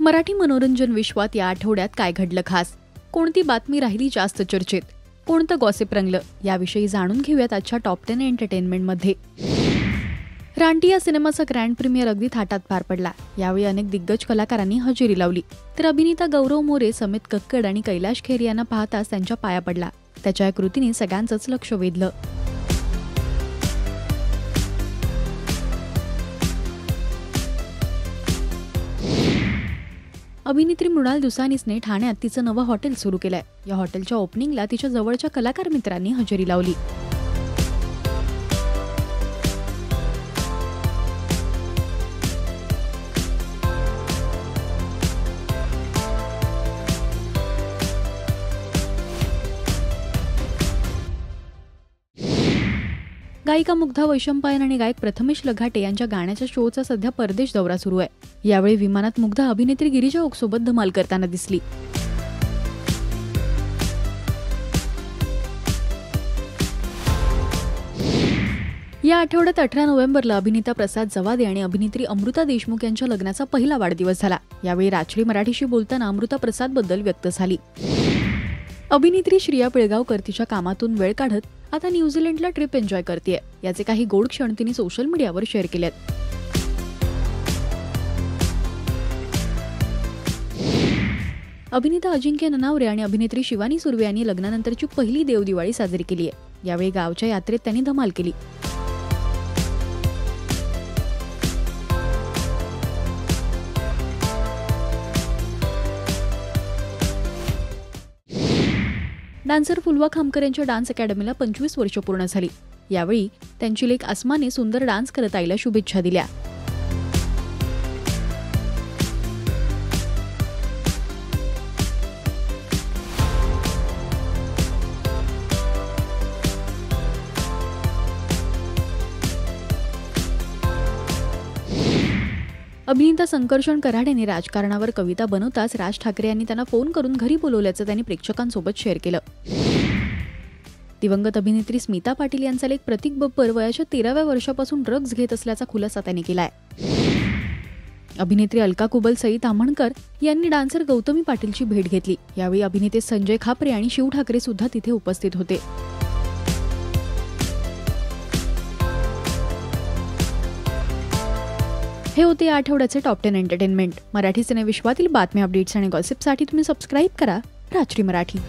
मराठी मनोरंजन विश्वात या आठवड्यात काय घडलं खास? कोणती बातमी राहिली जास्त चर्चेत? कोणतं गॉसिप रंगलं? याविषयी जाणून घेऊयात आजच्या टॉप 10 एंटरटेनमेंटमध्ये. रानटी या सिनेमाचा ग्रँड प्रीमियर अगदी थाटात पार पडला. यावेळी अनेक दिग्गज कलाकारांनी हजेरी लावली. तर अभिनेता गौरव मोरे, समित कक्कड आणि कैलाश खेर यांना पाहताच त्यांच्या पाया पडला. त्याच्या या कृतीने सगळ्यांचंच लक्ष वेधलं. अभिनेत्री मृणाल दुसानीसने ठाण्यात तिचं नवं हॉटेल सुरू केलंय. या हॉटेलच्या ओपनिंगला तिच्या जवळच्या कलाकार मित्रांनी हजेरी लावली. गायिका मुग्धा वैशंपायन आणि गायक प्रथमेश लघाटे यांच्या गाण्याच्या शोचा सध्या परदेश दौरा सुरू आहे. यावेळी विमानात मुग्धा अभिनेत्री गिरिजा ओकसोबत धमाल करताना दिसली. या आठवड्यात 18 नोव्हेंबरला अभिनेता प्रसाद जवादे आणि अभिनेत्री अमृता देशमुख यांच्या लग्नाचा पहिला वाढदिवस झाला. यावेळी राजश्री मराठीशी बोलताना अमृता प्रसादबद्दल व्यक्त झाली. अभिनेत्री श्रिया पिळगावकर तिच्या कामातून वेळ काढत आता न्यूझीलंडला ट्रिप एन्जॉय करतेय. याचे काही गोड क्षण तिने सोशल मीडियावर शेअर केलेत. अभिनेता अजिंक्य ननावरे आणि अभिनेत्री शिवानी सुर्वे यांनी लग्नानंतरची पहिली देवदिवाळी साजरी केली आहे. यावेळी गावच्या यात्रेत त्यांनी धमाल केली. डान्सर फुलवा खामकर यांच्या डान्स अकॅडमीला 25 वर्ष पूर्ण झाली. यावेळी त्यांची लेक अस्माने सुंदर डान्स करत आईला शुभेच्छा दिल्या. अभिनेता संकर्षण कराडेने राजकारणावर कविता बनवताच राज ठाकरे यांनी त्यांना फोन करून घरी बोलवल्याचं त्यांनी प्रेक्षकांसोबत शेअर केलं. दिवंगत अभिनेत्री स्मिता पाटील यांचा लेक प्रतीक बब्बर वयाच्या 13व्या वर्षापासून ड्रग्ज घेत असल्याचा खुलासा त्यांनी केलाय. अभिनेत्री अलका कुबल सई ताम्हणकर यांनी डान्सर गौतमी पाटीलची भेट घेतली. यावेळी अभिनेते संजय खापरे आणि शिव ठाकरे सुद्धा तिथे उपस्थित होते. हे होते या आठवड्याचे टॉप 10 एंटरटेनमेंट. मराठी सिनेविश्वातील बातम्या, अपडेट्स आणि गॉसिपसाठी तुम्ही सबस्क्राईब करा राजश्री मराठी.